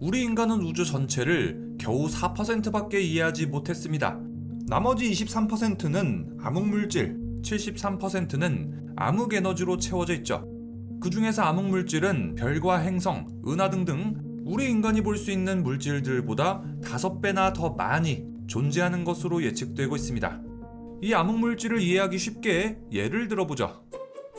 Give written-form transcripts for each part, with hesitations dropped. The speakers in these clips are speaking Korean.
우리 인간은 우주 전체를 겨우 4%밖에 이해하지 못했습니다. 나머지 23%는 암흑물질, 73%는 암흑에너지로 채워져 있죠. 그 중에서 암흑물질은 별과 행성, 은하 등등 우리 인간이 볼 수 있는 물질들보다 5배나 더 많이 존재하는 것으로 예측되고 있습니다. 이 암흑물질을 이해하기 쉽게 예를 들어보죠.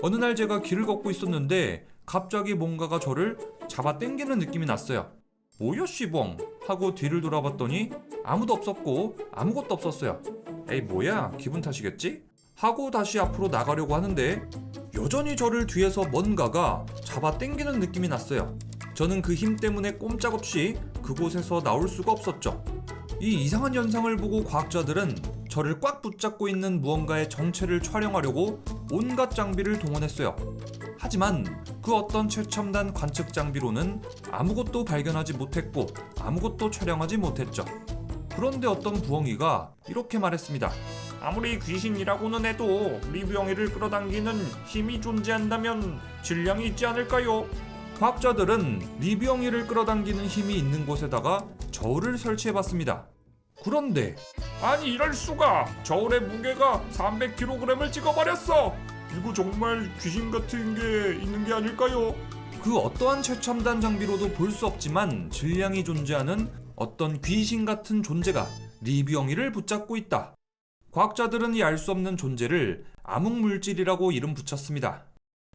어느 날 제가 길을 걷고 있었는데 갑자기 뭔가가 저를 잡아 당기는 느낌이 났어요. 뭐야 씨봉 하고 뒤를 돌아봤더니 아무도 없었고 아무것도 없었어요. 에이 뭐야 기분 탓이겠지? 하고 다시 앞으로 나가려고 하는데 여전히 저를 뒤에서 뭔가가 잡아 당기는 느낌이 났어요. 저는 그 힘 때문에 꼼짝없이 그곳에서 나올 수가 없었죠. 이 이상한 현상을 보고 과학자들은 저를 꽉 붙잡고 있는 무언가의 정체를 촬영하려고 온갖 장비를 동원했어요. 하지만 그 어떤 최첨단 관측 장비로는 아무것도 발견하지 못했고 아무것도 촬영하지 못했죠. 그런데 어떤 부엉이가 이렇게 말했습니다. 아무리 귀신이라고는 해도 리뷰영이를 끌어당기는 힘이 존재한다면 질량이 있지 않을까요? 과학자들은 리뷰영이를 끌어당기는 힘이 있는 곳에다가 저울을 설치해봤습니다. 그런데 아니 이럴 수가! 저울의 무게가 300kg을 찍어버렸어! 이거 정말 귀신 같은 게 있는 게 아닐까요? 그 어떠한 최첨단 장비로도 볼 수 없지만 질량이 존재하는 어떤 귀신 같은 존재가 리뷰영이를 붙잡고 있다. 과학자들은 이 알 수 없는 존재를 암흑물질이라고 이름 붙였습니다.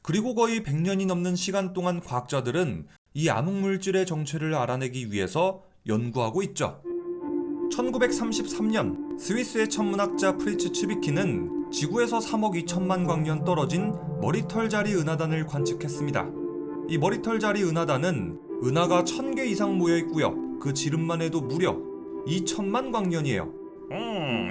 그리고 거의 100년이 넘는 시간 동안 과학자들은 이 암흑물질의 정체를 알아내기 위해서 연구하고 있죠. 1933년 스위스의 천문학자 프리츠 츠비키는 지구에서 3억 2천만 광년 떨어진 머리털자리 은하단을 관측했습니다. 이 머리털자리 은하단은 은하가 1000개 이상 모여 있고요. 그 지름만 해도 무려 2천만 광년이에요.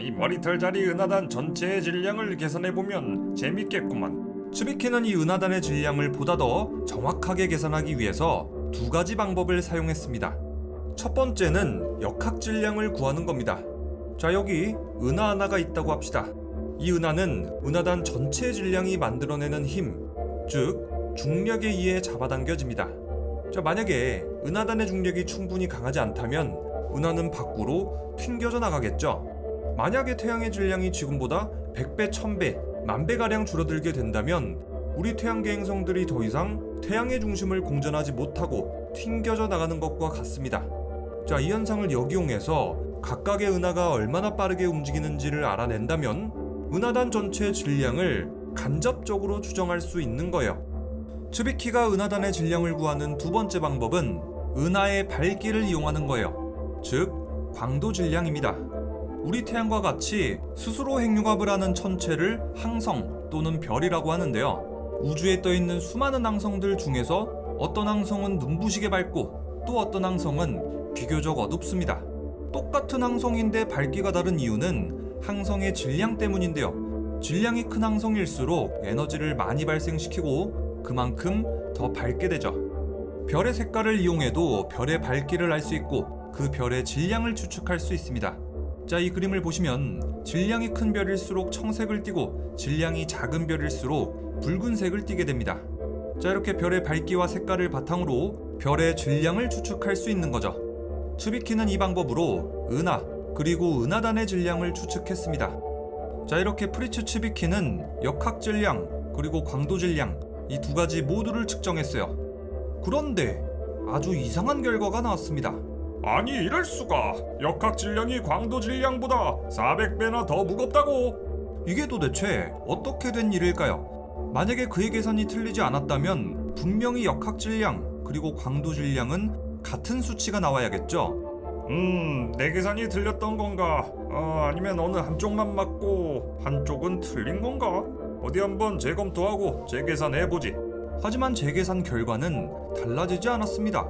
이 머리털자리 은하단 전체의 질량을 계산해보면 재밌겠구만. 츠비키는 이 은하단의 질량을 보다 더 정확하게 계산하기 위해서 두 가지 방법을 사용했습니다. 첫 번째는 역학 질량을 구하는 겁니다. 자, 여기 은하 하나가 있다고 합시다. 이 은하는 은하단 전체 질량이 만들어내는 힘, 즉 중력에 의해 잡아당겨집니다. 자, 만약에 은하단의 중력이 충분히 강하지 않다면 은하는 밖으로 튕겨져 나가겠죠. 만약에 태양의 질량이 지금보다 100배, 1000배, 10,000배가량 줄어들게 된다면 우리 태양계 행성들이 더 이상 태양의 중심을 공전하지 못하고 튕겨져 나가는 것과 같습니다. 자, 이 현상을 역이용해서 각각의 은하가 얼마나 빠르게 움직이는지를 알아낸다면 은하단 전체의 질량을 간접적으로 추정할 수 있는 거예요. 츠비키가 은하단의 질량을 구하는 두 번째 방법은 은하의 밝기를 이용하는 거예요. 즉, 광도 질량입니다. 우리 태양과 같이 스스로 핵융합을 하는 천체를 항성 또는 별이라고 하는데요. 우주에 떠있는 수많은 항성들 중에서 어떤 항성은 눈부시게 밝고 또 어떤 항성은 비교적 어둡습니다. 똑같은 항성인데 밝기가 다른 이유는 항성의 질량 때문인데요. 질량이 큰 항성일수록 에너지를 많이 발생시키고 그만큼 더 밝게 되죠. 별의 색깔을 이용해도 별의 밝기를 알 수 있고 그 별의 질량을 추측할 수 있습니다. 자, 이 그림을 보시면 질량이 큰 별일수록 청색을 띠고 질량이 작은 별일수록 붉은색을 띠게 됩니다. 자, 이렇게 별의 밝기와 색깔을 바탕으로 별의 질량을 추측할 수 있는 거죠. 츠비키는 이 방법으로 은하 그리고 은하단의 질량을 추측했습니다. 자, 이렇게 프리츠 츠비키는 역학 질량 그리고 광도 질량 이 두 가지 모두를 측정했어요. 그런데 아주 이상한 결과가 나왔습니다. 아니 이럴 수가! 역학 질량이 광도 질량보다 400배나 더 무겁다고! 이게 도대체 어떻게 된 일일까요? 만약에 그의 계산이 틀리지 않았다면 분명히 역학 질량 그리고 광도 질량은 같은 수치가 나와야겠죠? 내 계산이 틀렸던 건가? 아니면 어느 한쪽만 맞고 한쪽은 틀린 건가? 어디 한번 재검토하고 재계산해보지. 하지만 재계산 결과는 달라지지 않았습니다.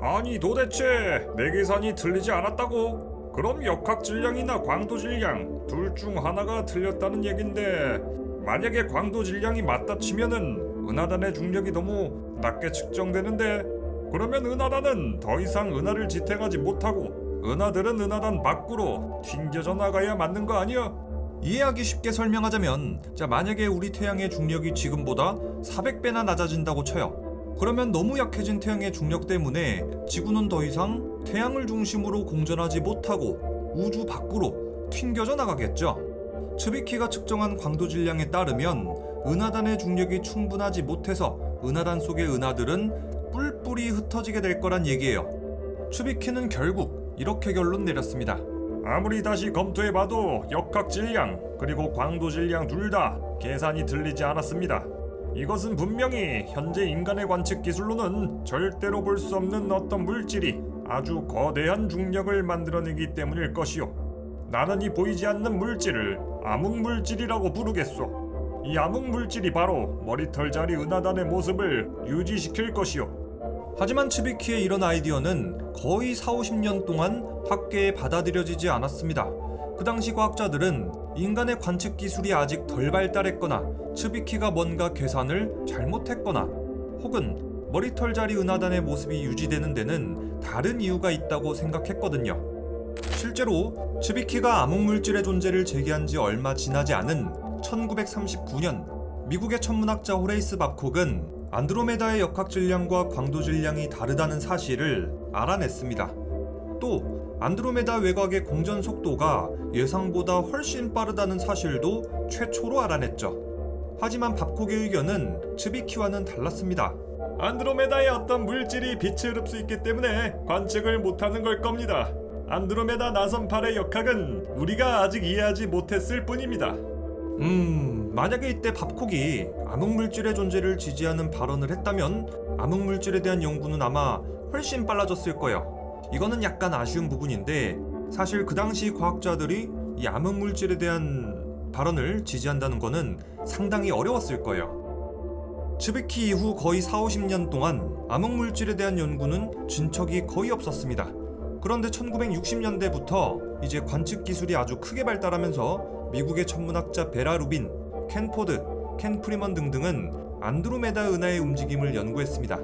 아니 도대체 내 계산이 틀리지 않았다고? 그럼 역학 질량이나 광도 질량 둘 중 하나가 틀렸다는 얘긴데 만약에 광도 질량이 맞다 치면은 은하단의 중력이 너무 낮게 측정되는데 그러면 은하단은 더 이상 은하를 지탱하지 못하고 은하들은 은하단 밖으로 튕겨져 나가야 맞는 거 아니야? 이해하기 쉽게 설명하자면 자, 만약에 우리 태양의 중력이 지금보다 400배나 낮아진다고 쳐요. 그러면 너무 약해진 태양의 중력 때문에 지구는 더 이상 태양을 중심으로 공전하지 못하고 우주 밖으로 튕겨져 나가겠죠. 츠비키가 측정한 광도 질량에 따르면 은하단의 중력이 충분하지 못해서 은하단 속의 은하들은 뿔뿔이 흩어지게 될 거란 얘기예요. 츠비키는 결국 이렇게 결론 내렸습니다. 아무리 다시 검토해봐도 역학 질량 그리고 광도 질량 둘 다 계산이 틀리지 않았습니다. 이것은 분명히 현재 인간의 관측 기술로는 절대로 볼 수 없는 어떤 물질이 아주 거대한 중력을 만들어내기 때문일 것이요. 나는 이 보이지 않는 물질을 암흑물질이라고 부르겠소. 이 암흑물질이 바로 머리털자리 은하단의 모습을 유지시킬 것이요. 하지만 츠비키의 이런 아이디어는 거의 40~50년 동안 학계에 받아들여지지 않았습니다. 그 당시 과학자들은 인간의 관측 기술이 아직 덜 발달했거나 츠비키가 뭔가 계산을 잘못했거나 혹은 머리털자리 은하단의 모습이 유지되는 데는 다른 이유가 있다고 생각했거든요. 실제로 츠비키가 암흑물질의 존재를 제기한 지 얼마 지나지 않은 1939년 미국의 천문학자 호레이스 밥콕은 안드로메다의 역학 질량과 광도 질량이 다르다는 사실을 알아냈습니다. 또 안드로메다 외곽의 공전 속도가 예상보다 훨씬 빠르다는 사실도 최초로 알아냈죠. 하지만 밥콕의 의견은 츠비키와는 달랐습니다. 안드로메다의 어떤 물질이 빛을 흡수했기 때문에 관측을 못하는 걸 겁니다. 안드로메다 나선팔의 역학은 우리가 아직 이해하지 못했을 뿐입니다. 만약에 이때 밥콕이 암흑물질의 존재를 지지하는 발언을 했다면 암흑물질에 대한 연구는 아마 훨씬 빨라졌을 거예요. 이거는 약간 아쉬운 부분인데 사실 그 당시 과학자들이 이 암흑물질에 대한 발언을 지지한다는 거는 상당히 어려웠을 거예요. 츠비키 이후 거의 40~50년 동안 암흑물질에 대한 연구는 진척이 거의 없었습니다. 그런데 1960년대부터 이제 관측 기술이 아주 크게 발달하면서 미국의 천문학자 베라 루빈, 켄 포드, 켄 프리먼 등등은 안드로메다 은하의 움직임을 연구했습니다.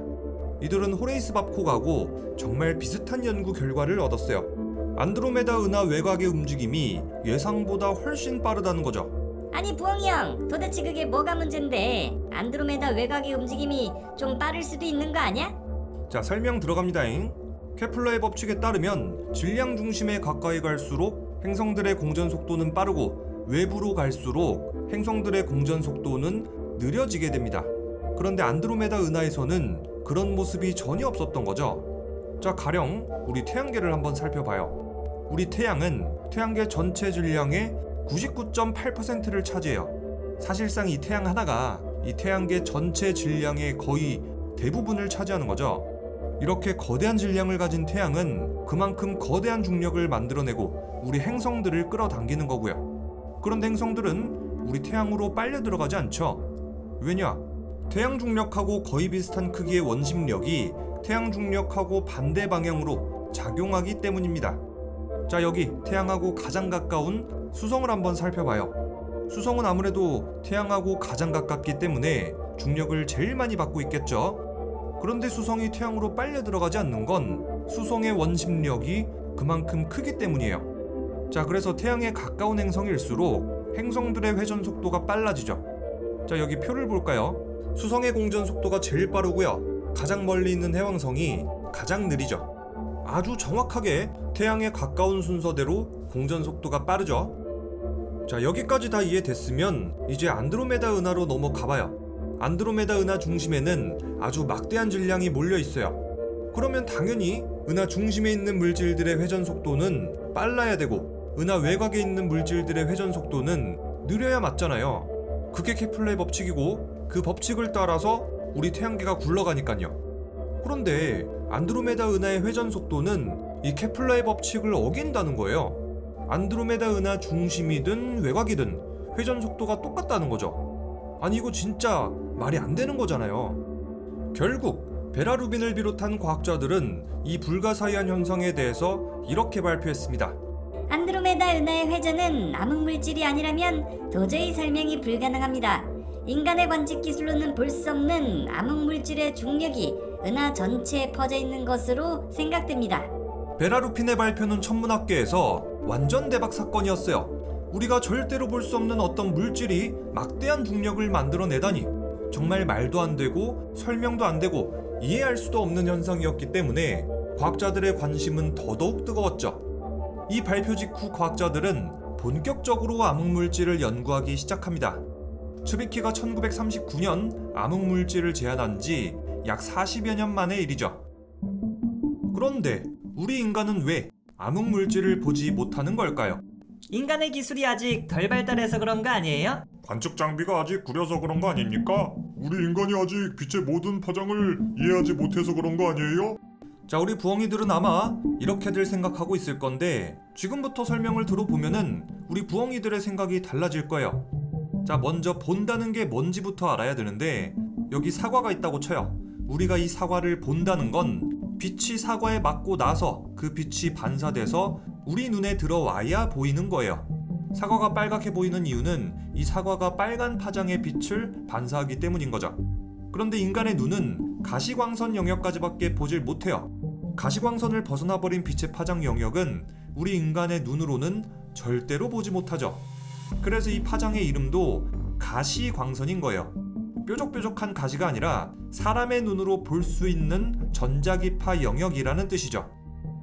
이들은 호레이스 밥콕하고 정말 비슷한 연구 결과를 얻었어요. 안드로메다 은하 외곽의 움직임이 예상보다 훨씬 빠르다는 거죠. 아니 부엉이 형, 도대체 그게 뭐가 문제인데 안드로메다 외곽의 움직임이 좀 빠를 수도 있는 거 아니야? 자, 설명 들어갑니다잉. 케플러의 법칙에 따르면 질량 중심에 가까이 갈수록 행성들의 공전 속도는 빠르고 외부로 갈수록 행성들의 공전 속도는 느려지게 됩니다. 그런데 안드로메다 은하에서는 그런 모습이 전혀 없었던 거죠. 자, 가령 우리 태양계를 한번 살펴봐요. 우리 태양은 태양계 전체 질량의 99.8%를 차지해요. 사실상 이 태양 하나가 이 태양계 전체 질량의 거의 대부분을 차지하는 거죠. 이렇게 거대한 질량을 가진 태양은 그만큼 거대한 중력을 만들어내고 우리 행성들을 끌어당기는 거고요. 그런데 행성들은 우리 태양으로 빨려 들어가지 않죠. 왜냐? 태양 중력하고 거의 비슷한 크기의 원심력이 태양 중력하고 반대 방향으로 작용하기 때문입니다. 자, 여기 태양하고 가장 가까운 수성을 한번 살펴봐요. 수성은 아무래도 태양하고 가장 가깝기 때문에 중력을 제일 많이 받고 있겠죠. 그런데 수성이 태양으로 빨려 들어가지 않는 건 수성의 원심력이 그만큼 크기 때문이에요. 자, 그래서 태양에 가까운 행성일수록 행성들의 회전 속도가 빨라지죠. 자, 여기 표를 볼까요? 수성의 공전 속도가 제일 빠르고요. 가장 멀리 있는 해왕성이 가장 느리죠. 아주 정확하게 태양에 가까운 순서대로 공전 속도가 빠르죠. 자, 여기까지 다 이해됐으면 이제 안드로메다 은하로 넘어가봐요. 안드로메다 은하 중심에는 아주 막대한 질량이 몰려 있어요. 그러면 당연히 은하 중심에 있는 물질들의 회전 속도는 빨라야 되고 은하 외곽에 있는 물질들의 회전 속도는 느려야 맞잖아요. 그게 케플러의 법칙이고 그 법칙을 따라서 우리 태양계가 굴러가니까요. 그런데 안드로메다 은하의 회전 속도는 이 케플러의 법칙을 어긴다는 거예요. 안드로메다 은하 중심이든 외곽이든 회전 속도가 똑같다는 거죠. 아니 이거 진짜 말이 안 되는 거잖아요. 결국 베라 루빈을 비롯한 과학자들은 이 불가사의한 현상에 대해서 이렇게 발표했습니다. 안드로메다 은하의 회전은 암흑물질이 아니라면 도저히 설명이 불가능합니다. 인간의 관측 기술로는 볼 수 없는 암흑물질의 중력이 은하 전체에 퍼져 있는 것으로 생각됩니다. 베라 루빈의 발표는 천문학계에서 완전 대박 사건이었어요. 우리가 절대로 볼 수 없는 어떤 물질이 막대한 중력을 만들어내다니 정말 말도 안 되고 설명도 안 되고 이해할 수도 없는 현상이었기 때문에 과학자들의 관심은 더더욱 뜨거웠죠. 이 발표 직후 과학자들은 본격적으로 암흑물질을 연구하기 시작합니다. 츠비키가 1939년 암흑물질을 제안한 지 약 40여 년 만의 일이죠. 그런데 우리 인간은 왜 암흑물질을 보지 못하는 걸까요? 인간의 기술이 아직 덜 발달해서 그런 거 아니에요? 관측 장비가 아직 구려서 그런 거 아닙니까? 우리 인간이 아직 빛의 모든 파장을 이해하지 못해서 그런 거 아니에요? 자, 우리 부엉이들은 아마 이렇게들 생각하고 있을 건데 지금부터 설명을 들어보면은 우리 부엉이들의 생각이 달라질 거예요. 자, 먼저 본다는 게 뭔지부터 알아야 되는데 여기 사과가 있다고 쳐요. 우리가 이 사과를 본다는 건 빛이 사과에 맞고 나서 그 빛이 반사돼서 우리 눈에 들어와야 보이는 거예요. 사과가 빨갛게 보이는 이유는 이 사과가 빨간 파장의 빛을 반사하기 때문인 거죠. 그런데 인간의 눈은 가시광선 영역까지밖에 보질 못해요. 가시광선을 벗어나버린 빛의 파장 영역은 우리 인간의 눈으로는 절대로 보지 못하죠. 그래서 이 파장의 이름도 가시광선인 거예요. 뾰족뾰족한 가시가 아니라 사람의 눈으로 볼 수 있는 전자기파 영역이라는 뜻이죠.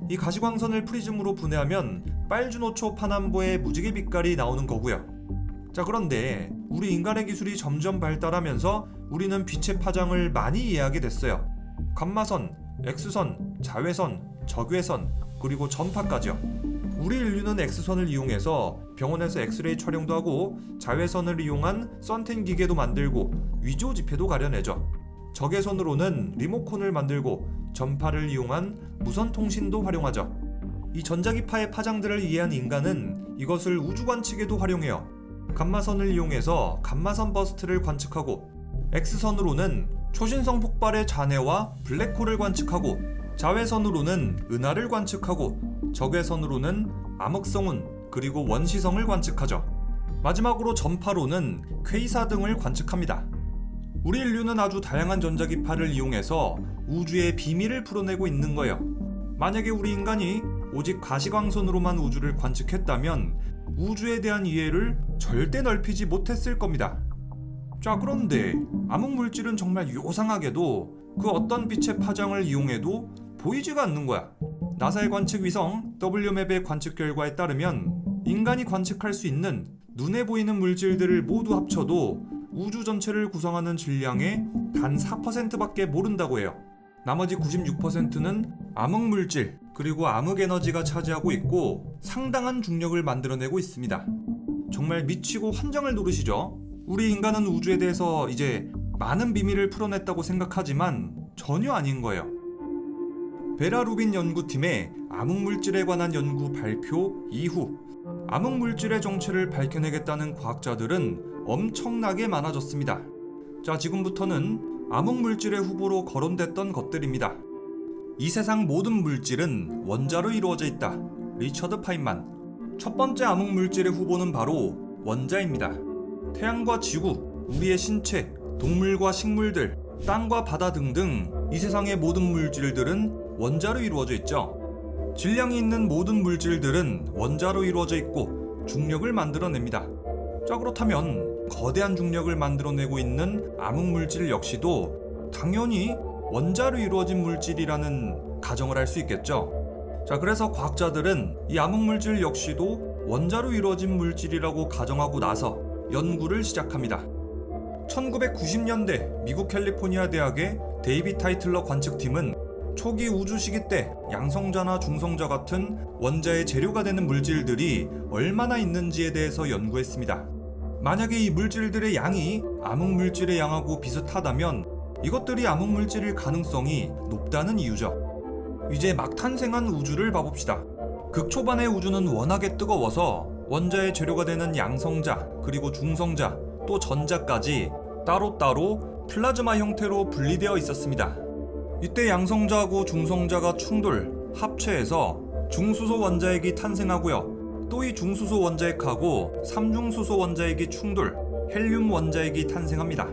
이 가시광선을 프리즘으로 분해하면 빨주노초 파남보의 무지개 빛깔이 나오는 거고요. 자, 그런데 우리 인간의 기술이 점점 발달하면서 우리는 빛의 파장을 많이 이해하게 됐어요. 감마선, X선, 자외선, 적외선, 그리고 전파까지요. 우리 인류는 X선을 이용해서 병원에서 엑스레이 촬영도 하고 자외선을 이용한 선텐 기계도 만들고 위조 지폐도 가려내죠. 적외선으로는 리모컨을 만들고 전파를 이용한 무선 통신도 활용하죠. 이 전자기파의 파장들을 이해한 인간은 이것을 우주 관측에도 활용해요. 감마선을 이용해서 감마선 버스트를 관측하고 X선으로는 초신성 폭발의 잔해와 블랙홀을 관측하고 자외선으로는 은하를 관측하고 적외선으로는 암흑성운 그리고 원시성을 관측하죠. 마지막으로 전파로는 퀘이사 등을 관측합니다. 우리 인류는 아주 다양한 전자기파를 이용해서 우주의 비밀을 풀어내고 있는 거예요. 만약에 우리 인간이 오직 가시광선으로만 우주를 관측했다면 우주에 대한 이해를 절대 넓히지 못했을 겁니다. 자, 그런데 암흑물질은 정말 요상하게도 그 어떤 빛의 파장을 이용해도 보이지가 않는 거야. 나사의 관측 위성 WMAP의 관측 결과에 따르면 인간이 관측할 수 있는 눈에 보이는 물질들을 모두 합쳐도 우주 전체를 구성하는 질량의 단 4%밖에 모른다고 해요. 나머지 96%는 암흑물질 그리고 암흑에너지가 차지하고 있고 상당한 중력을 만들어내고 있습니다. 정말 미치고 환장을 노르시죠? 우리 인간은 우주에 대해서 이제 많은 비밀을 풀어냈다고 생각하지만 전혀 아닌 거예요. 베라 루빈 연구팀의 암흑물질에 관한 연구 발표 이후 암흑물질의 정체를 밝혀내겠다는 과학자들은 엄청나게 많아졌습니다. 자, 지금부터는 암흑물질의 후보로 거론됐던 것들입니다. 이 세상 모든 물질은 원자로 이루어져 있다. 리처드 파인만. 첫 번째 암흑물질의 후보는 바로 원자입니다. 태양과 지구, 우리의 신체, 동물과 식물들, 땅과 바다 등등 이 세상의 모든 물질들은 원자로 이루어져 있죠. 질량이 있는 모든 물질들은 원자로 이루어져 있고 중력을 만들어냅니다. 자, 그렇다면 거대한 중력을 만들어내고 있는 암흑물질 역시도 당연히 원자로 이루어진 물질이라는 가정을 할 수 있겠죠. 자, 그래서 과학자들은 이 암흑물질 역시도 원자로 이루어진 물질이라고 가정하고 나서 연구를 시작합니다. 1990년대 미국 캘리포니아 대학의 데이빗 타이틀러 관측팀은 초기 우주 시기 때 양성자나 중성자 같은 원자의 재료가 되는 물질들이 얼마나 있는지에 대해서 연구했습니다. 만약에 이 물질들의 양이 암흑물질의 양하고 비슷하다면 이것들이 암흑물질일 가능성이 높다는 이유죠. 이제 막 탄생한 우주를 봐봅시다. 극초반의 우주는 워낙에 뜨거워서 원자의 재료가 되는 양성자, 그리고 중성자, 또 전자까지 따로따로 플라즈마 형태로 분리되어 있었습니다. 이때 양성자하고 중성자가 충돌, 합체해서 중수소 원자핵이 탄생하고요. 또 이 중수소 원자핵하고 삼중수소 원자핵이 충돌, 헬륨 원자핵이 탄생합니다.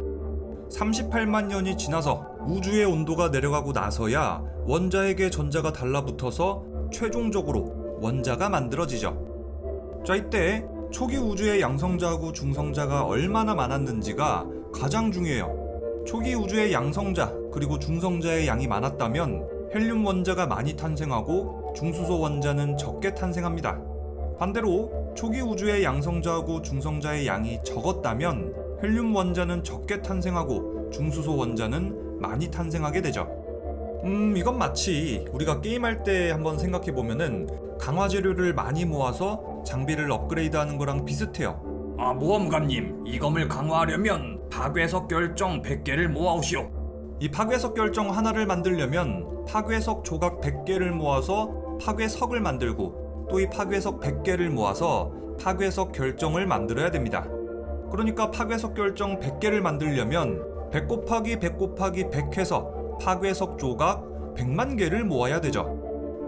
38만 년이 지나서 우주의 온도가 내려가고 나서야 원자핵의 전자가 달라붙어서 최종적으로 원자가 만들어지죠. 자, 이때 초기 우주의 양성자하고 중성자가 얼마나 많았는지가 가장 중요해요. 초기 우주의 양성자, 그리고 중성자의 양이 많았다면 헬륨 원자가 많이 탄생하고 중수소 원자는 적게 탄생합니다. 반대로 초기 우주의 양성자하고 중성자의 양이 적었다면 헬륨 원자는 적게 탄생하고 중수소 원자는 많이 탄생하게 되죠. 이건 마치 우리가 게임할 때 한번 생각해보면은 강화 재료를 많이 모아서 장비를 업그레이드하는 거랑 비슷해요. 모험가님, 이 검을 강화하려면 파괴석 결정 100개를 모아오시오. 이 파괴석 결정 하나를 만들려면 파괴석 조각 100개를 모아서 파괴석을 만들고 또 이 파괴석 100개를 모아서 파괴석 결정을 만들어야 됩니다. 그러니까 파괴석 결정 100개를 만들려면 100 곱하기 100 곱하기 100 해서 파괴석 조각 100만 개를 모아야 되죠.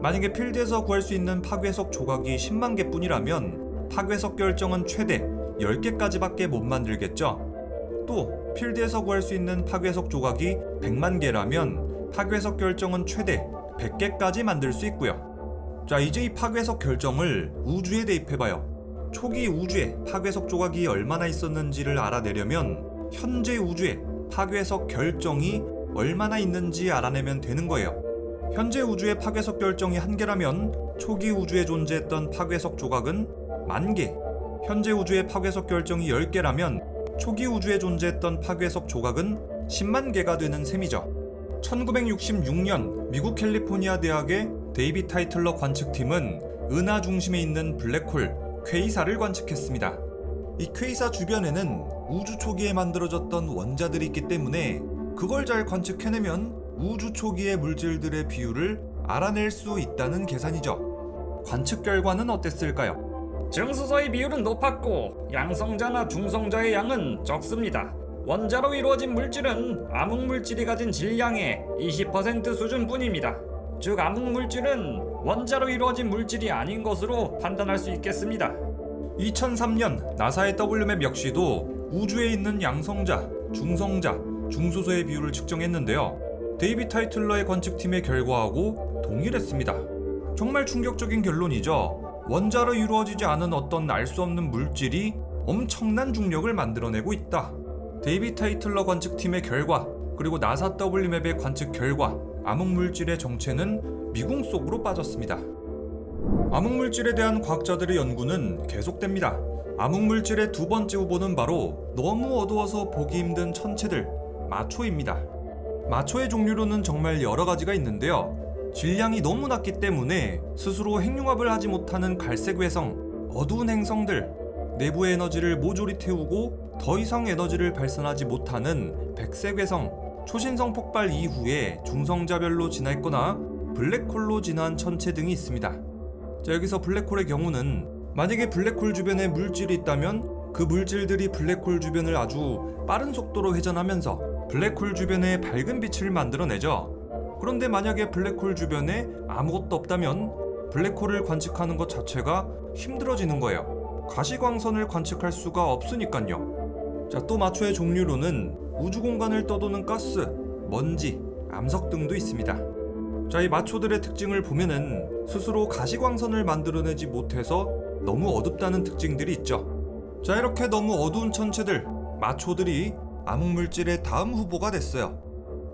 만약에 필드에서 구할 수 있는 파괴석 조각이 10만 개뿐이라면 파괴석 결정은 최대 10개까지밖에 못 만들겠죠. 또 필드에서 구할 수 있는 파괴석 조각이 100만 개라면 파괴석 결정은 최대 100개까지 만들 수 있고요. 자, 이제 이 파괴석 결정을 우주에 대입해봐요. 초기 우주에 파괴석 조각이 얼마나 있었는지를 알아내려면 현재 우주에 파괴석 결정이 얼마나 있는지 알아내면 되는 거예요. 현재 우주의 파괴석 결정이 1개라면 초기 우주에 존재했던 파괴석 조각은 10,000개, 현재 우주의 파괴석 결정이 10개라면 초기 우주에 존재했던 파괴석 조각은 10만 개가 되는 셈이죠. 1966년 미국 캘리포니아 대학의 데이빗 타이틀러 관측팀은 은하 중심에 있는 블랙홀 퀘이사를 관측했습니다. 이 퀘이사 주변에는 우주 초기에 만들어졌던 원자들이 있기 때문에 그걸 잘 관측해내면 우주 초기의 물질들의 비율을 알아낼 수 있다는 계산이죠. 관측 결과는 어땠을까요? 증수소의 비율은 높았고 양성자나 중성자의 양은 적습니다. 원자로 이루어진 물질은 암흑물질이 가진 질량의 20% 수준뿐입니다. 즉 암흑물질은 원자로 이루어진 물질이 아닌 것으로 판단할 수 있겠습니다. 2003년 나사의 WMAP 역시도 우주에 있는 양성자, 중성자, 중수소의 비율을 측정했는데요. 데이빗 타이틀러의 관측팀의 결과하고 동일했습니다. 정말 충격적인 결론이죠. 원자로 이루어지지 않은 어떤 알 수 없는 물질이 엄청난 중력을 만들어내고 있다. 데이빗 타이틀러 관측팀의 결과, 그리고 나사 WMAP의 관측 결과, 암흑물질의 정체는 미궁 속으로 빠졌습니다. 암흑물질에 대한 과학자들의 연구는 계속됩니다. 암흑물질의 두 번째 후보는 바로 너무 어두워서 보기 힘든 천체들, 마초입니다. 마초의 종류로는 정말 여러 가지가 있는데요. 질량이 너무 낮기 때문에 스스로 핵융합을 하지 못하는 갈색 외성, 어두운 행성들, 내부의 에너지를 모조리 태우고 더 이상 에너지를 발산하지 못하는 백색 외성, 초신성 폭발 이후에 중성자별로 진화했거나 블랙홀로 진화한 천체 등이 있습니다. 자, 여기서 블랙홀의 경우는 만약에 블랙홀 주변에 물질이 있다면 그 물질들이 블랙홀 주변을 아주 빠른 속도로 회전하면서 블랙홀 주변에 밝은 빛을 만들어내죠. 그런데 만약에 블랙홀 주변에 아무것도 없다면 블랙홀을 관측하는 것 자체가 힘들어지는 거예요. 가시광선을 관측할 수가 없으니까요. 자, 또 마초의 종류로는 우주 공간을 떠도는 가스, 먼지, 암석 등도 있습니다. 자, 이 마초들의 특징을 보면은 스스로 가시광선을 만들어내지 못해서 너무 어둡다는 특징들이 있죠. 자, 이렇게 너무 어두운 천체들, 마초들이 암흑물질의 다음 후보가 됐어요.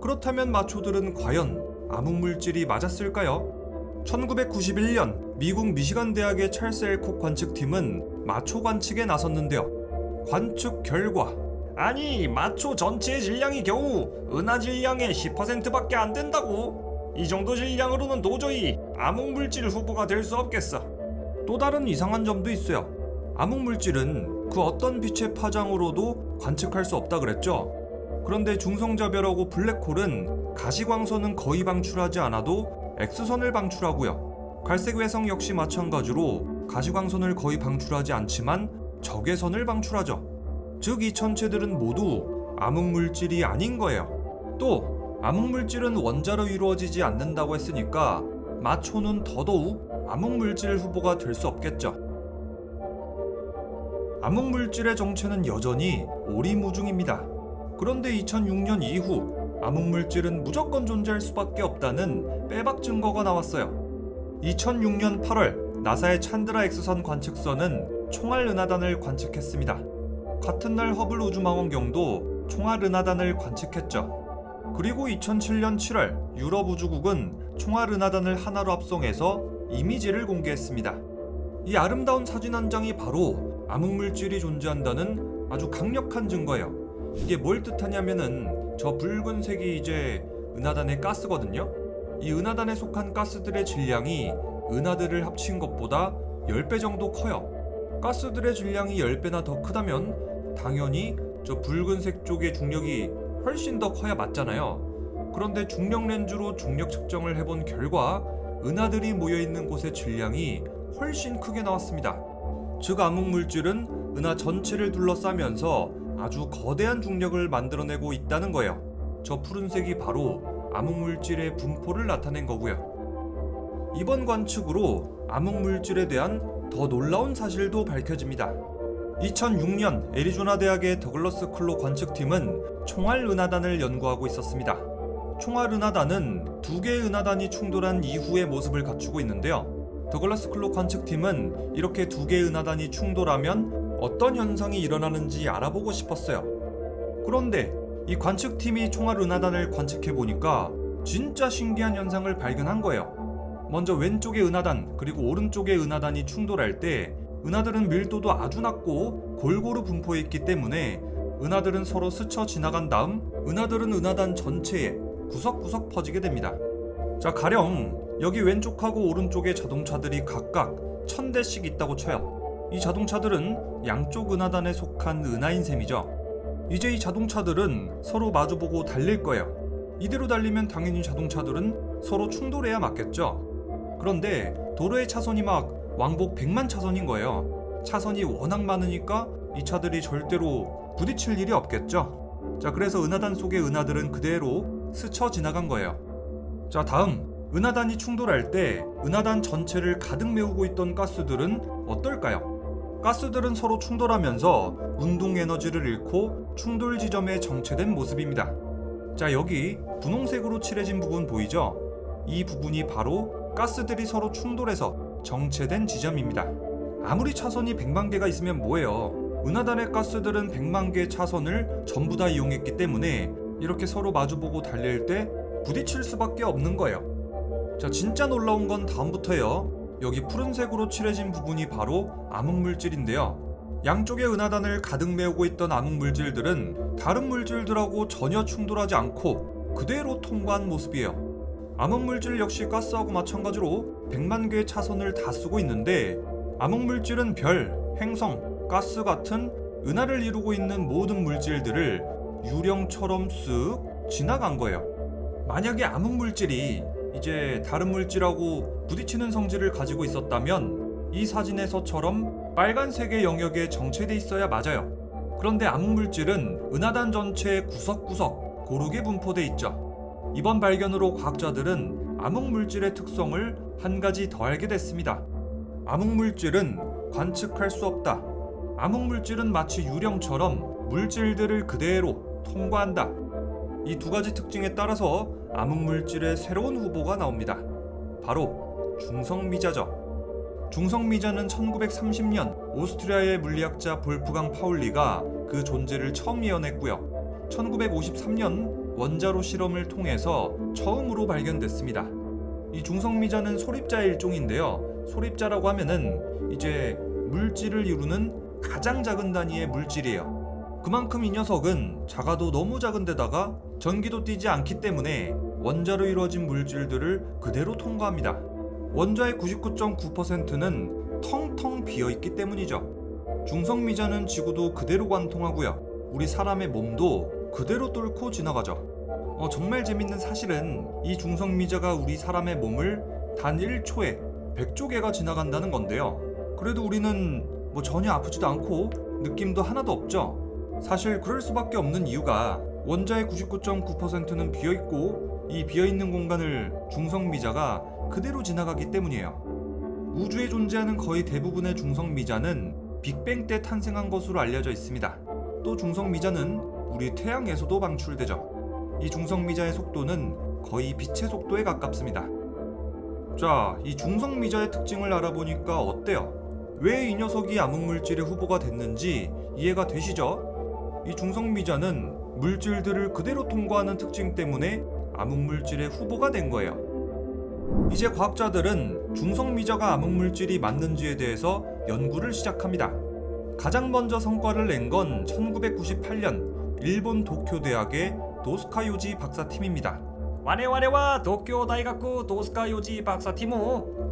그렇다면 마초들은 과연 암흑물질이 맞았을까요? 1991년 미국 미시간 대학의 찰스 엘콕 관측팀은 마초 관측에 나섰는데요. 관측 결과, 아니 마초 전체의 질량이 겨우 은하 질량의 10%밖에 안 된다고? 이 정도 질량으로는 도저히 암흑물질 후보가 될 수 없겠어. 또 다른 이상한 점도 있어요. 암흑물질은 그 어떤 빛의 파장으로도 관측할 수 없다 그랬죠. 그런데 중성자별하고 블랙홀은 가시광선은 거의 방출하지 않아도 X선을 방출하고요. 갈색 외성 역시 마찬가지로 가시광선을 거의 방출하지 않지만 적외선을 방출하죠. 즉 이 천체들은 모두 암흑물질이 아닌 거예요. 또 암흑물질은 원자로 이루어지지 않는다고 했으니까 마초는 더더욱 암흑물질 후보가 될 수 없겠죠. 암흑물질의 정체는 여전히 오리무중입니다. 그런데 2006년 이후 암흑물질은 무조건 존재할 수밖에 없다는 빼박 증거가 나왔어요. 2006년 8월 나사의 찬드라 X선 관측선은 총알 은하단을 관측했습니다. 같은 날 허블 우주망원경도 총알 은하단을 관측했죠. 그리고 2007년 7월 유럽 우주국은 총알 은하단을 하나로 합성해서 이미지를 공개했습니다. 이 아름다운 사진 한 장이 바로 암흑물질이 존재한다는 아주 강력한 증거예요. 이게 뭘 뜻하냐면은 저 붉은색이 이제 은하단의 가스거든요. 이 은하단에 속한 가스들의 질량이 은하들을 합친 것보다 10배 정도 커요. 가스들의 질량이 10배나 더 크다면 당연히 저 붉은색 쪽의 중력이 훨씬 더 커야 맞잖아요. 그런데 중력 렌즈로 중력 측정을 해본 결과 은하들이 모여있는 곳의 질량이 훨씬 크게 나왔습니다. 즉 암흑물질은 은하 전체를 둘러싸면서 아주 거대한 중력을 만들어내고 있다는 거예요. 저 푸른색이 바로 암흑물질의 분포를 나타낸 거고요. 이번 관측으로 암흑물질에 대한 더 놀라운 사실도 밝혀집니다. 2006년 애리조나 대학의 더글러스 클로 관측팀은 총알 은하단을 연구하고 있었습니다. 총알 은하단은 두 개의 은하단이 충돌한 이후의 모습을 갖추고 있는데요. 더글러스 클로 관측팀은 이렇게 두 개의 은하단이 충돌하면 어떤 현상이 일어나는지 알아보고 싶었어요. 그런데 이 관측팀이 총알 은하단을 관측해보니까 진짜 신기한 현상을 발견한 거예요. 먼저 왼쪽의 은하단 그리고 오른쪽의 은하단이 충돌할 때 은하들은 밀도도 아주 낮고 골고루 분포해 있기 때문에 은하들은 서로 스쳐 지나간 다음 은하들은 은하단 전체에 구석구석 퍼지게 됩니다. 자, 가령 여기 왼쪽하고 오른쪽에 자동차들이 각각 1000대씩 있다고 쳐요. 이 자동차들은 양쪽 은하단에 속한 은하인 셈이죠. 이제 이 자동차들은 서로 마주보고 달릴 거예요. 이대로 달리면 당연히 자동차들은 서로 충돌해야 맞겠죠. 그런데 도로의 차선이 막 왕복 100만 차선인 거예요. 차선이 워낙 많으니까 이 차들이 절대로 부딪힐 일이 없겠죠. 자, 그래서 은하단 속의 은하들은 그대로 스쳐 지나간 거예요. 자, 다음 은하단이 충돌할 때 은하단 전체를 가득 메우고 있던 가스들은 어떨까요? 가스들은 서로 충돌하면서 운동 에너지를 잃고 충돌 지점에 정체된 모습입니다. 자, 여기 분홍색으로 칠해진 부분 보이죠? 이 부분이 바로 가스들이 서로 충돌해서 정체된 지점입니다. 아무리 차선이 100만 개가 있으면 뭐예요? 은하단의 가스들은 100만 개의 차선을 전부 다 이용했기 때문에 이렇게 서로 마주보고 달릴 때 부딪힐 수밖에 없는 거예요. 자, 진짜 놀라운 건 다음부터예요. 여기 푸른색으로 칠해진 부분이 바로 암흑물질인데요. 양쪽의 은하단을 가득 메우고 있던 암흑물질들은 다른 물질들하고 전혀 충돌하지 않고 그대로 통과한 모습이에요. 암흑물질 역시 가스하고 마찬가지로 100만 개의 차선을 다 쓰고 있는데 암흑물질은 별, 행성, 가스 같은 은하를 이루고 있는 모든 물질들을 유령처럼 쓱 지나간 거예요. 만약에 암흑물질이 이제 다른 물질하고 부딪히는 성질을 가지고 있었다면 이 사진에서처럼 빨간색의 영역에 정체돼 있어야 맞아요. 그런데 암흑물질은 은하단 전체에 구석구석 고르게 분포돼 있죠. 이번 발견으로 과학자들은 암흑물질의 특성을 한 가지 더 알게 됐습니다. 암흑물질은 관측할 수 없다. 암흑물질은 마치 유령처럼 물질들을 그대로 통과한다. 이 두 가지 특징에 따라서 암흑물질의 새로운 후보가 나옵니다. 바로 중성미자죠. 중성미자는 1930년 오스트리아의 물리학자 볼프강 파울리가 그 존재를 처음 예언했고요. 1953년 원자로 실험을 통해서 처음으로 발견됐습니다. 이 중성미자는 소립자의 일종인데요. 소립자라고 하면은 이제 물질을 이루는 가장 작은 단위의 물질이에요. 그만큼 이 녀석은 작아도 너무 작은 데다가 전기도 띄지 않기 때문에 원자로 이루어진 물질들을 그대로 통과합니다. 원자의 99.9%는 텅텅 비어있기 때문이죠. 중성미자는 지구도 그대로 관통하고요. 우리 사람의 몸도 그대로 뚫고 지나가죠. 정말 재밌는 사실은 이 중성미자가 우리 사람의 몸을 단 1초에 100조 개가 지나간다는 건데요. 그래도 우리는 뭐 전혀 아프지도 않고 느낌도 하나도 없죠. 사실 그럴 수밖에 없는 이유가 원자의 99.9%는 비어있고 이 비어있는 공간을 중성미자가 그대로 지나가기 때문이에요. 우주에 존재하는 거의 대부분의 중성미자는 빅뱅 때 탄생한 것으로 알려져 있습니다. 또 중성미자는 우리 태양에서도 방출되죠. 이 중성미자의 속도는 거의 빛의 속도에 가깝습니다. 자, 이 중성미자의 특징을 알아보니까 어때요? 왜 이 녀석이 암흑물질의 후보가 됐는지 이해가 되시죠? 이 중성미자는 물질들을 그대로 통과하는 특징 때문에 암흑물질의 후보가 된 거예요. 이제 과학자들은 중성미자가 암흑물질이 맞는지에 대해서 연구를 시작합니다. 가장 먼저 성과를 낸 건 1998년 일본 도쿄 대학의 도스카요지 박사팀입니다. 와네와네와 도쿄 다이가쿠 도스카요지 박사팀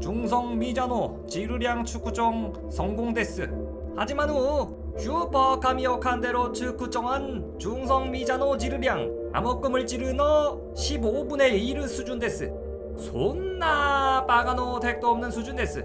중성 미자노 지르량 축구정 성공です. 하지만 후 슈퍼 카미오 칸데로 축구정한 중성 미자노 지르량 암흑 물질은 15분의 1 수준です. 손나 바가노 택도 없는 수준です.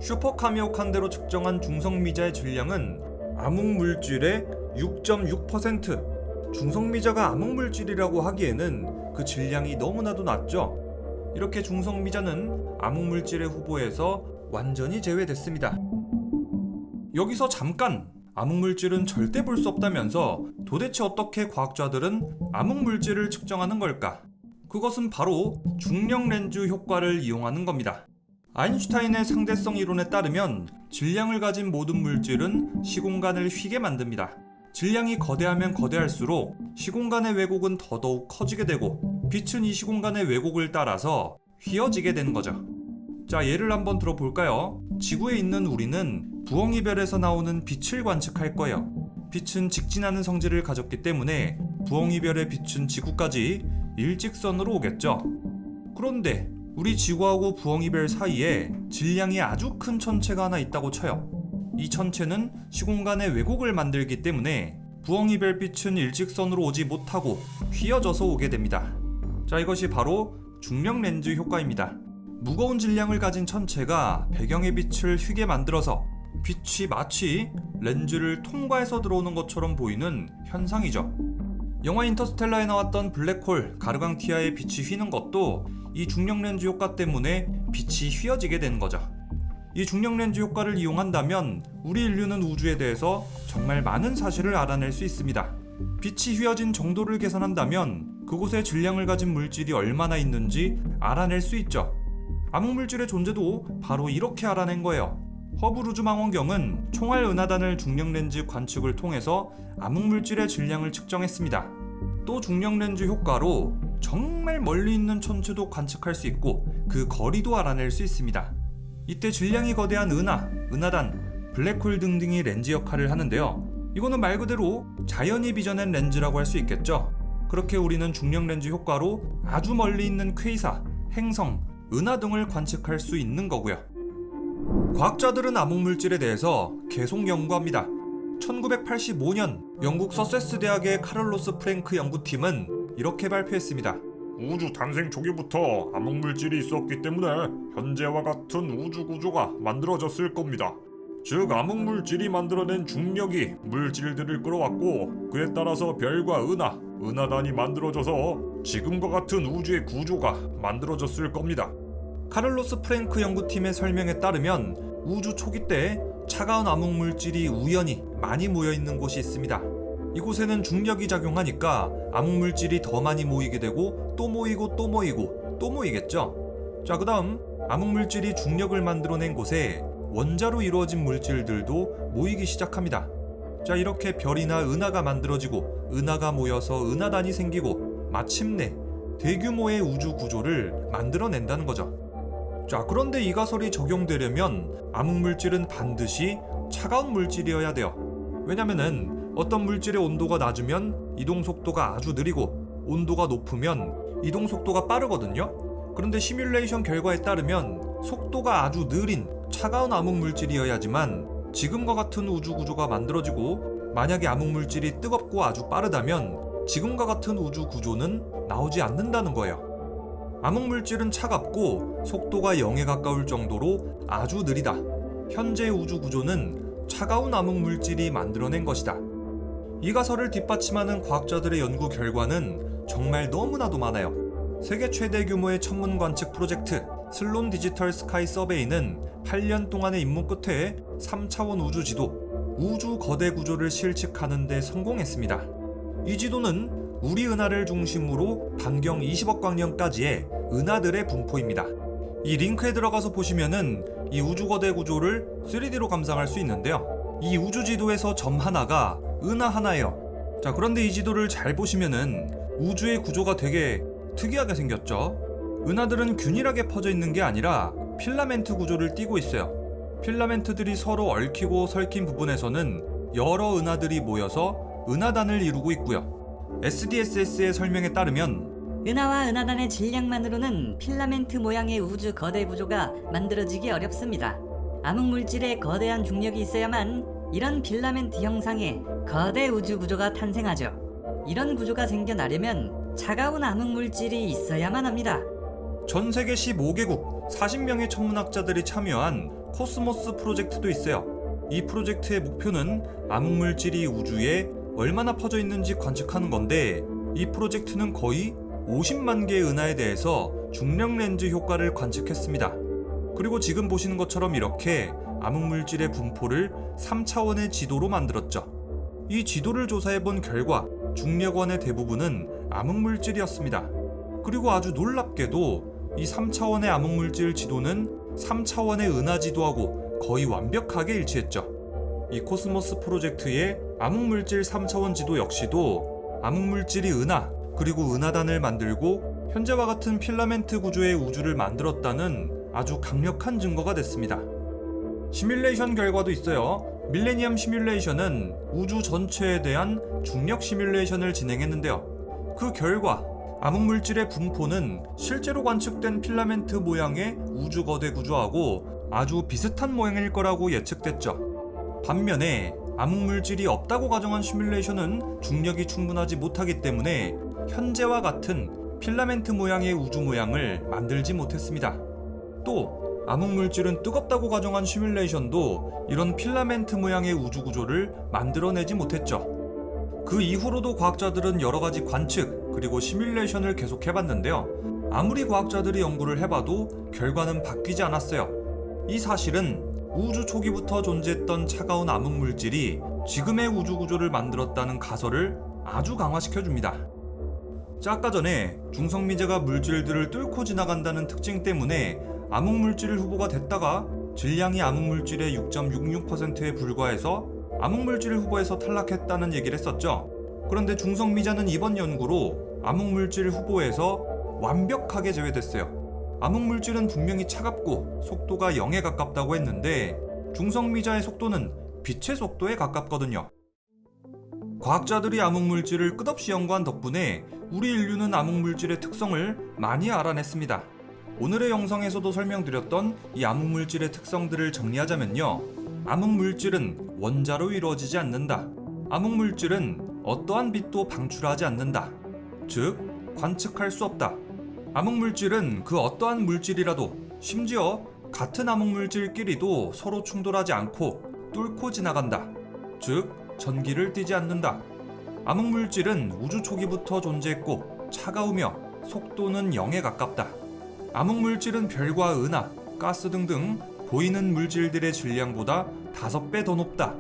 슈퍼카미오칸대로 측정한 중성미자의 질량은 암흑물질의 6.6%. 중성미자가 암흑물질이라고 하기에는 그 질량이 너무나도 낮죠. 이렇게 중성미자는 암흑물질의 후보에서 완전히 제외됐습니다. 여기서 잠깐! 암흑물질은 절대 볼 수 없다면서 도대체 어떻게 과학자들은 암흑물질을 측정하는 걸까? 그것은 바로 중력 렌즈 효과를 이용하는 겁니다. 아인슈타인의 상대성 이론에 따르면 질량을 가진 모든 물질은 시공간을 휘게 만듭니다. 질량이 거대하면 거대할수록 시공간의 왜곡은 더더욱 커지게 되고 빛은 이 시공간의 왜곡을 따라서 휘어지게 되는 거죠. 자, 예를 한번 들어볼까요? 지구에 있는 우리는 부엉이별에서 나오는 빛을 관측할 거예요. 빛은 직진하는 성질을 가졌기 때문에 부엉이별의 빛은 지구까지 일직선으로 오겠죠. 그런데 우리 지구하고 부엉이별 사이에 질량이 아주 큰 천체가 하나 있다고 쳐요. 이 천체는 시공간의 왜곡을 만들기 때문에 부엉이별 빛은 일직선으로 오지 못하고 휘어져서 오게 됩니다. 자, 이것이 바로 중력 렌즈 효과입니다. 무거운 질량을 가진 천체가 배경의 빛을 휘게 만들어서 빛이 마치 렌즈를 통과해서 들어오는 것처럼 보이는 현상이죠. 영화 인터스텔라에 나왔던 블랙홀 가르강티아의 빛이 휘는 것도 이 중력 렌즈 효과 때문에 빛이 휘어지게 되는 거죠. 이 중력 렌즈 효과를 이용한다면 우리 인류는 우주에 대해서 정말 많은 사실을 알아낼 수 있습니다. 빛이 휘어진 정도를 계산한다면 그곳에 질량을 가진 물질이 얼마나 있는지 알아낼 수 있죠. 암흑물질의 존재도 바로 이렇게 알아낸 거예요. 허블 우주망원경은 총알 은하단을 중력 렌즈 관측을 통해서 암흑물질의 질량을 측정했습니다. 또 중력 렌즈 효과로 정말 멀리 있는 천체도 관측할 수 있고 그 거리도 알아낼 수 있습니다. 이때 질량이 거대한 은하단, 블랙홀 등등이 렌즈 역할을 하는데요. 이거는 말 그대로 자연이 빚어낸 렌즈라고 할 수 있겠죠. 그렇게 우리는 중력 렌즈 효과로 아주 멀리 있는 퀘이사, 행성, 은하 등을 관측할 수 있는 거고요. 과학자들은 암흑물질에 대해서 계속 연구합니다. 1985년 영국 서세스 대학의 카를로스 프랭크 연구팀은 이렇게 발표했습니다. 우주 탄생 초기부터 암흑물질이 있었기 때문에 현재와 같은 우주 구조가 만들어졌을 겁니다. 즉 암흑물질이 만들어낸 중력이 물질들을 끌어왔고 그에 따라서 별과 은하단이 만들어져서 지금과 같은 우주의 구조가 만들어졌을 겁니다. 카를로스 프랭크 연구팀의 설명에 따르면 우주 초기 때 차가운 암흑물질이 우연히 많이 모여있는 곳이 있습니다. 이곳에는 중력이 작용하니까 암흑물질이 더 많이 모이게 되고 또 모이고 또 모이고 또 모이겠죠. 자, 그 다음 암흑물질이 중력을 만들어낸 곳에 원자로 이루어진 물질들도 모이기 시작합니다. 자, 이렇게 별이나 은하가 만들어지고 은하가 모여서 은하단이 생기고 마침내 대규모의 우주 구조를 만들어낸다는 거죠. 자, 그런데 이 가설이 적용되려면 암흑물질은 반드시 차가운 물질이어야 돼요. 왜냐면은 어떤 물질의 온도가 낮으면 이동 속도가 아주 느리고 온도가 높으면 이동 속도가 빠르거든요. 그런데 시뮬레이션 결과에 따르면 속도가 아주 느린 차가운 암흑물질이어야지만 지금과 같은 우주 구조가 만들어지고 만약에 암흑물질이 뜨겁고 아주 빠르다면 지금과 같은 우주 구조는 나오지 않는다는 거예요. 암흑물질은 차갑고 속도가 0에 가까울 정도로 아주 느리다. 현재의 우주 구조는 차가운 암흑물질이 만들어낸 것이다. 이 가설을 뒷받침하는 과학자들의 연구 결과는 정말 너무나도 많아요. 세계 최대 규모의 천문 관측 프로젝트 슬론 디지털 스카이 서베이는 8년 동안의 임무 끝에 3차원 우주 지도, 우주 거대 구조를 실측하는 데 성공했습니다. 이 지도는 우리 은하를 중심으로 반경 20억 광년까지의 은하들의 분포입니다. 이 링크에 들어가서 보시면은 이 우주 거대 구조를 3D로 감상할 수 있는데요. 이 우주 지도에서 점 하나가 은하 하나예요. 자, 그런데 이 지도를 잘 보시면은 우주의 구조가 되게 특이하게 생겼죠. 은하들은 균일하게 퍼져 있는 게 아니라 필라멘트 구조를 띠고 있어요. 필라멘트들이 서로 얽히고 설킨 부분에서는 여러 은하들이 모여서 은하단을 이루고 있고요. SDSS의 설명에 따르면 은하와 은하단의 질량만으로는 필라멘트 모양의 우주 거대 구조가 만들어지기 어렵습니다. 암흑물질에 거대한 중력이 있어야만 이런 필라멘트 형상의 거대 우주 구조가 탄생하죠. 이런 구조가 생겨나려면 차가운 암흑물질이 있어야만 합니다. 전 세계 15개국 40명의 천문학자들이 참여한 코스모스 프로젝트도 있어요. 이 프로젝트의 목표는 암흑물질이 우주에 얼마나 퍼져 있는지 관측하는 건데, 이 프로젝트는 거의 50만 개의 은하에 대해서 중력 렌즈 효과를 관측했습니다. 그리고 지금 보시는 것처럼 이렇게 암흑물질의 분포를 3차원의 지도로 만들었죠. 이 지도를 조사해본 결과 중력원의 대부분은 암흑물질이었습니다. 그리고 아주 놀랍게도 이 3차원의 암흑물질 지도는 3차원의 은하 지도하고 거의 완벽하게 일치했죠. 이 코스모스 프로젝트의 암흑물질 3차원 지도 역시도 암흑물질이 은하 그리고 은하단을 만들고 현재와 같은 필라멘트 구조의 우주를 만들었다는 아주 강력한 증거가 됐습니다. 시뮬레이션 결과도 있어요. 밀레니엄 시뮬레이션은 우주 전체에 대한 중력 시뮬레이션을 진행했는데요. 그 결과 암흑물질의 분포는 실제로 관측된 필라멘트 모양의 우주 거대 구조하고 아주 비슷한 모양일 거라고 예측됐죠. 반면에 암흑물질이 없다고 가정한 시뮬레이션은 중력이 충분하지 못하기 때문에 현재와 같은 필라멘트 모양의 우주 모양을 만들지 못했습니다. 또 암흑물질은 뜨겁다고 가정한 시뮬레이션도 이런 필라멘트 모양의 우주 구조를 만들어내지 못했죠. 그 이후로도 과학자들은 여러 가지 관측 그리고 시뮬레이션을 계속 해봤는데요. 아무리 과학자들이 연구를 해봐도 결과는 바뀌지 않았어요. 이 사실은 우주 초기부터 존재했던 차가운 암흑물질이 지금의 우주 구조를 만들었다는 가설을 아주 강화시켜줍니다. 자, 아까 전에 중성미제가 물질들을 뚫고 지나간다는 특징 때문에 암흑물질 후보가 됐다가 질량이 암흑물질의 6.66%에 불과해서 암흑물질 후보에서 탈락했다는 얘기를 했었죠. 그런데 중성미자는 이번 연구로 암흑물질 후보에서 완벽하게 제외됐어요. 암흑물질은 분명히 차갑고 속도가 0에 가깝다고 했는데 중성미자의 속도는 빛의 속도에 가깝거든요. 과학자들이 암흑물질을 끝없이 연구한 덕분에 우리 인류는 암흑물질의 특성을 많이 알아냈습니다. 오늘의 영상에서도 설명드렸던 이 암흑물질의 특성들을 정리하자면요. 암흑물질은 원자로 이루어지지 않는다. 암흑물질은 어떠한 빛도 방출하지 않는다. 즉, 관측할 수 없다. 암흑물질은 그 어떠한 물질이라도 심지어 같은 암흑물질끼리도 서로 충돌하지 않고 뚫고 지나간다. 즉, 전기를 띠지 않는다. 암흑물질은 우주 초기부터 존재했고 차가우며 속도는 0에 가깝다. 암흑물질은 별과 은하, 가스 등등 보이는 물질들의 질량보다 5배 더 높다.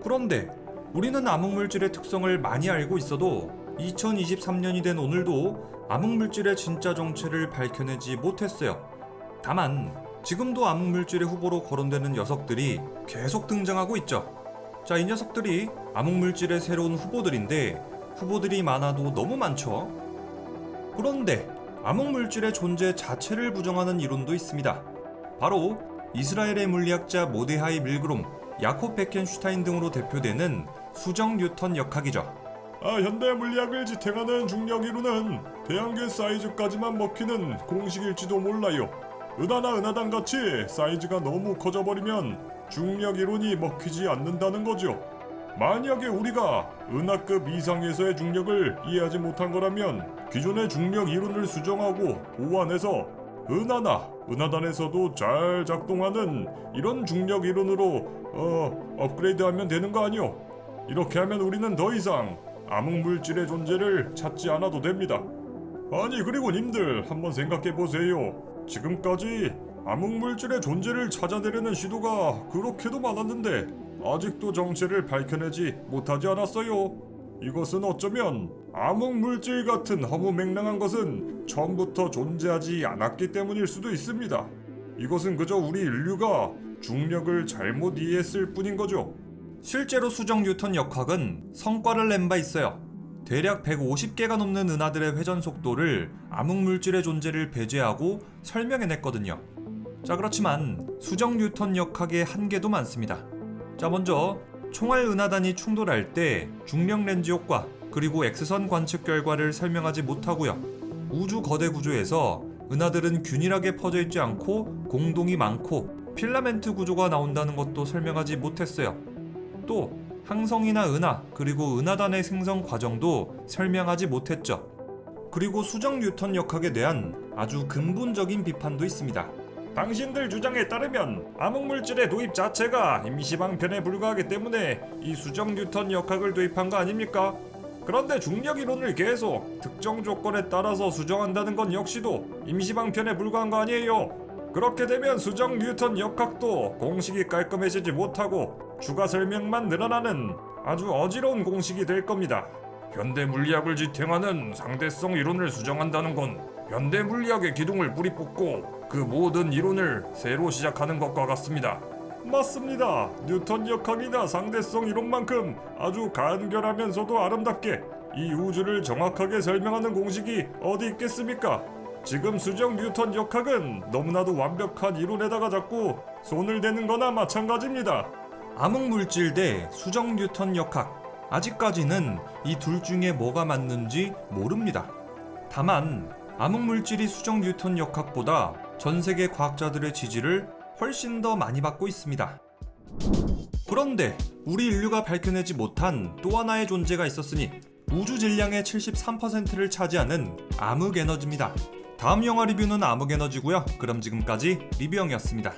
그런데 우리는 암흑물질의 특성을 많이 알고 있어도 2023년이 된 오늘도 암흑물질의 진짜 정체를 밝혀내지 못했어요. 다만 지금도 암흑물질의 후보로 거론되는 녀석들이 계속 등장하고 있죠. 자, 이 녀석들이 암흑물질의 새로운 후보들인데 후보들이 많아도 너무 많죠. 그런데 암흑물질의 존재 자체를 부정하는 이론도 있습니다. 바로 이스라엘의 물리학자 모데하이 밀그롬, 야콥 베켄슈타인 등으로 대표되는 수정 뉴턴 역학이죠. 현대 물리학을 지탱하는 중력 이론은 태양계 사이즈까지만 먹히는 공식일지도 몰라요. 은하나 은하단 같이 사이즈가 너무 커져버리면 중력 이론이 먹히지 않는다는 거죠. 만약에 우리가 은하급 이상에서의 중력을 이해하지 못한 거라면 기존의 중력 이론을 수정하고 보완해서 은하나 은하단에서도 잘 작동하는 이런 중력 이론으로 업그레이드하면 되는 거 아니요? 이렇게 하면 우리는 더 이상 암흑물질의 존재를 찾지 않아도 됩니다. 아니, 그리고 님들 한번 생각해 보세요. 지금까지 암흑물질의 존재를 찾아내려는 시도가 그렇게도 많았는데 아직도 정체를 밝혀내지 못하지 않았어요. 이것은 어쩌면 암흑물질 같은 허무맹랑한 것은 처음부터 존재하지 않았기 때문일 수도 있습니다. 이것은 그저 우리 인류가 중력을 잘못 이해했을 뿐인 거죠. 실제로 수정 뉴턴 역학은 성과를 낸 바 있어요. 대략 150개가 넘는 은하들의 회전 속도를 암흑물질의 존재를 배제하고 설명해냈거든요. 자, 그렇지만 수정 뉴턴 역학의 한계도 많습니다. 자, 먼저 총알 은하단이 충돌할 때 중력 렌즈 효과 그리고 X선 관측 결과를 설명하지 못하고요. 우주 거대 구조에서 은하들은 균일하게 퍼져 있지 않고 공동이 많고 필라멘트 구조가 나온다는 것도 설명하지 못했어요. 또 항성이나 은하 그리고 은하단의 생성 과정도 설명하지 못했죠. 그리고 수정 뉴턴 역학에 대한 아주 근본적인 비판도 있습니다. 당신들 주장에 따르면 암흑물질의 도입 자체가 임시방편에 불과하기 때문에 이 수정 뉴턴 역학을 도입한 거 아닙니까? 그런데 중력 이론을 계속 특정 조건에 따라서 수정한다는 건 역시도 임시방편에 불과한 거 아니에요? 그렇게 되면 수정 뉴턴 역학도 공식이 깔끔해지지 못하고 추가 설명만 늘어나는 아주 어지러운 공식이 될 겁니다. 현대 물리학을 지탱하는 상대성 이론을 수정한다는 건 현대 물리학의 기둥을 뿌리 뽑고 그 모든 이론을 새로 시작하는 것과 같습니다. 맞습니다. 뉴턴 역학이나 상대성 이론만큼 아주 간결하면서도 아름답게 이 우주를 정확하게 설명하는 공식이 어디 있겠습니까? 지금 수정 뉴턴 역학은 너무나도 완벽한 이론에다가 자꾸 손을 대는 거나 마찬가지입니다. 암흑물질 대 수정 뉴턴 역학, 아직까지는 이 둘 중에 뭐가 맞는지 모릅니다. 다만 암흑물질이 수정 뉴턴 역학보다 전 세계 과학자들의 지지를 훨씬 더 많이 받고 있습니다. 그런데 우리 인류가 밝혀내지 못한 또 하나의 존재가 있었으니 우주 질량의 73%를 차지하는 암흑 에너지입니다. 다음 영화 리뷰는 암흑 에너지고요. 그럼 지금까지 리뷰형이었습니다.